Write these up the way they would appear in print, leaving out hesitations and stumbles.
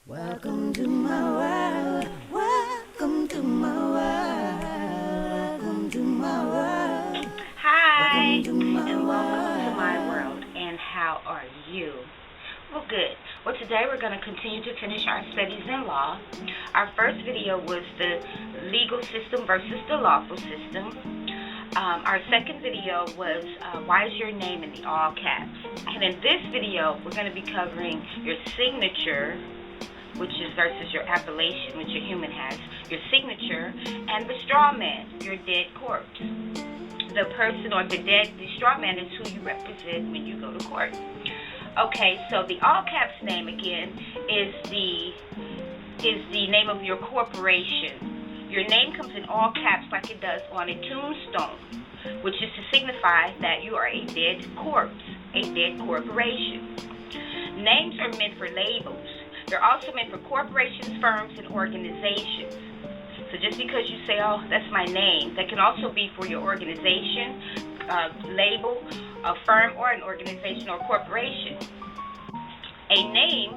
Welcome to my world. Welcome to my world. Welcome to my world. Hi, and welcome to my world. And how are you? Well, good. Well, today we're going to continue to finish our studies in law. Our first video was the legal system versus the lawful system. Our second video was why is your name in the all caps? And in this video, we're going to be covering your signature, which is versus your appellation, which a human has, your signature, and the straw man, your dead corpse. The person or the straw man is who you represent when you go to court. Okay, so the all caps name again is the name of your corporation. Your name comes in all caps like it does on a tombstone, which is to signify that you are a dead corpse, a dead corporation. Names are meant for labels. They're also meant for corporations, firms, and organizations. So just because you say, oh, that's my name, that can also be for your organization, label, a firm, or an organization or corporation. A name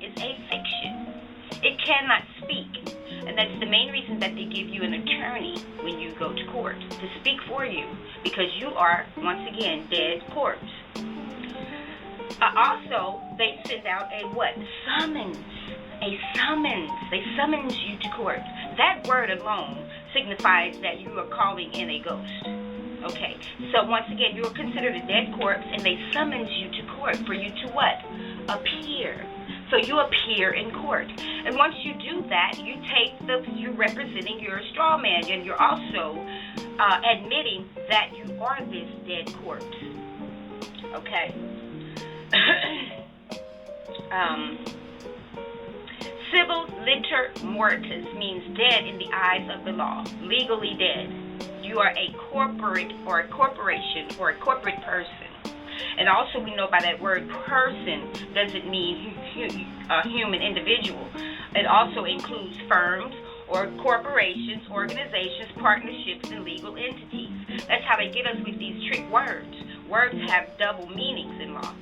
is a fiction. It cannot speak. And that's the main reason that they give you an attorney when you go to court, to speak for you, because you are, once again, dead corpse. Also, they send out a what? Summons. A summons. They summons you to court. That word alone signifies that you are calling in a ghost. Okay, so once again, you are considered a dead corpse, and they summons you to court for you to what? Appear. So you appear in court. And once you do that, you're representing your straw man, and you're also admitting that you are this dead corpse. Okay. Civil liter mortis means dead in the eyes of the law, legally dead. You are a corporate or a corporation or a corporate person. And also we know by that word person doesn't mean a human individual. It also includes firms or corporations, organizations, partnerships, and legal entities. That's how they get us with these trick words. Words have double meanings in law.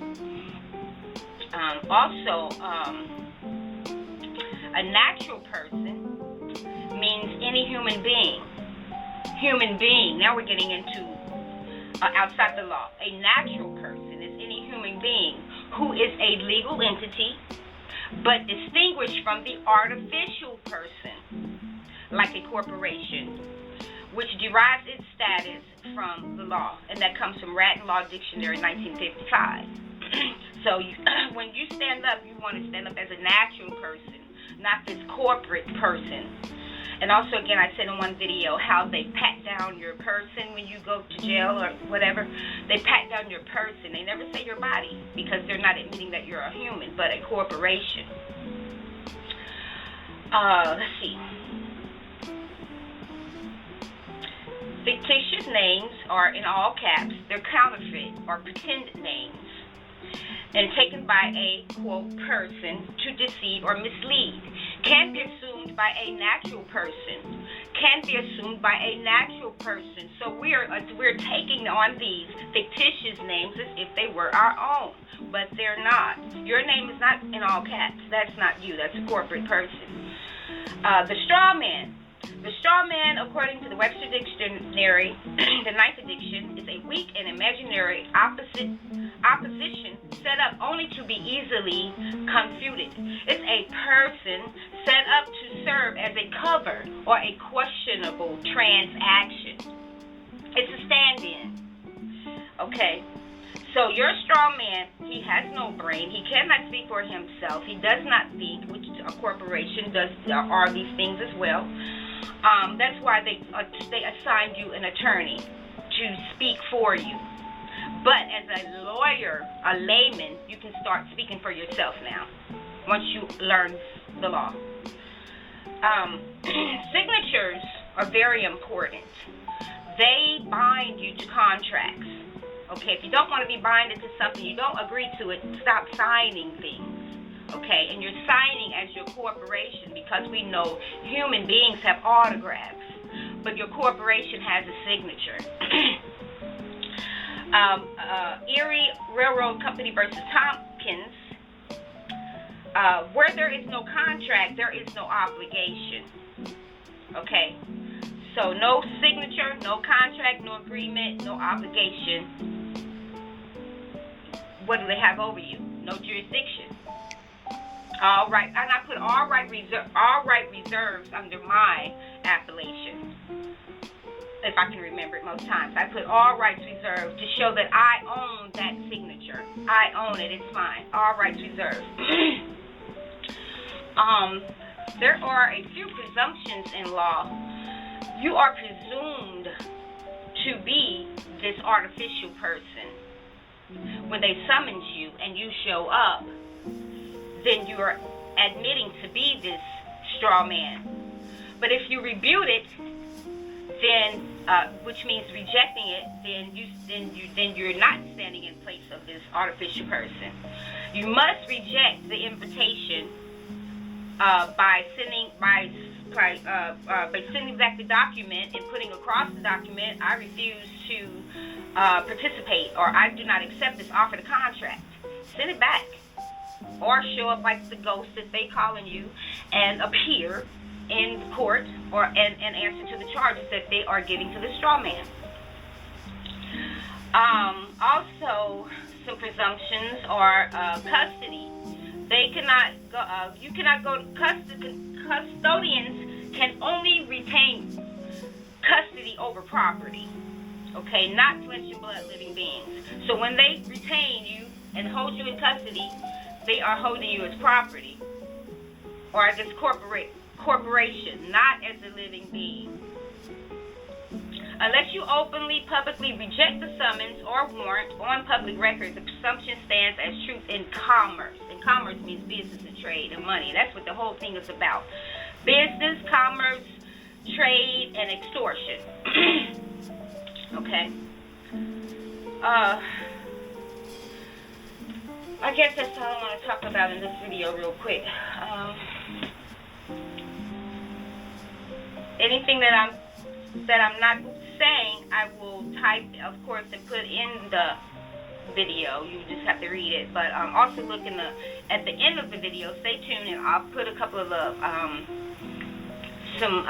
A natural person means any human being. Human being. Now we're getting into outside the law. A natural person is any human being who is a legal entity, but distinguished from the artificial person, like a corporation, which derives its status from the law, and that comes from Rat Law Dictionary 1955. So when you stand up, you want to stand up as a natural person, not this corporate person. And also, again, I said in one video how they pat down your person when you go to jail or whatever. They pat down your person. They never say your body because they're not admitting that you're a human, but a corporation. Let's see. Fictitious names are in all caps. They're counterfeit or pretend names, and taken by a, quote, person to deceive or mislead. Can be assumed by a natural person. Can be assumed by a natural person. So we're taking on these fictitious names as if they were our own, but they're not. Your name is not in all caps. That's not you. That's a corporate person. The straw man. The straw man, according to the Webster Dictionary, the 9th edition, is a weak and imaginary opposition set up only to be easily confuted. It's a person set up to serve as a cover or a questionable transaction. It's a stand-in. Okay. So your straw man, he has no brain. He cannot speak for himself. He does not think, which a corporation are these things as well. That's why they assigned you an attorney to speak for you. But as a lawyer, a layman, you can start speaking for yourself now, once you learn the law. Signatures are very important. They bind you to contracts. Okay, if you don't want to be binded to something, you don't agree to it, stop signing things. Okay, and you're signing as your corporation, because we know human beings have autographs, but your corporation has a signature. Erie Railroad Company versus Tompkins where there is no contract, there is no obligation. Okay? So no signature, no contract, no agreement, no obligation. What do they have over you? No jurisdiction. All right, and I put all right reserves under my appellation, if I can remember it most times. I put all rights reserved to show that I own that signature. I own it. It's mine. All rights reserved. There are a few presumptions in law. You are presumed to be this artificial person. When they summons you and you show up, then you are admitting to be this straw man. But if you rebuke it, then which means rejecting it, then you're not standing in place of this artificial person. You must reject the invitation by sending back the document and putting across the document, I refuse to participate, or I do not accept this offer to contract. Send it back. Or show up like the ghost that they calling you and appear in court or and answer to the charges that they are giving to the straw man. Also, some presumptions are custody. They cannot go. You cannot go. Custodians can only retain custody over property. Okay, not flesh and blood living beings. So when they retain you and hold you in custody, they are holding you as property or as this corporation, not as a living being. Unless you openly, publicly reject the summons or warrant on public record, the presumption stands as truth in commerce. And commerce means business and trade and money. That's what the whole thing is about. Business, commerce, trade, and extortion. Okay. I guess that's all I want to talk about in this video real quick. Anything that I'm not saying, I will type, of course, and put in the video. You just have to read it. But also look at the end of the video. Stay tuned, and I'll put a couple of some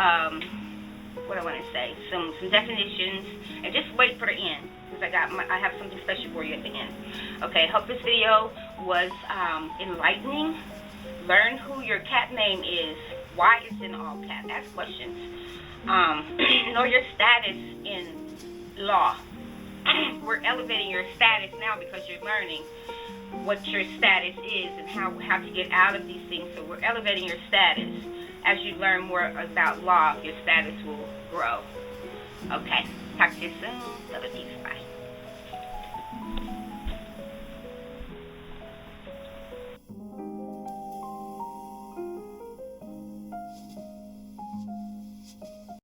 definitions, and just wait for the end, because I have something special for you at the end. Okay, hope this video was enlightening. Learn who your cat name is, why it's in all caps, ask questions. Know your status in law. We're elevating your status now because you're learning what your status is and how to get out of these things. So we're elevating your status. As you learn more about law, your status will grow. Okay, talk to you soon. Love and peace. Bye.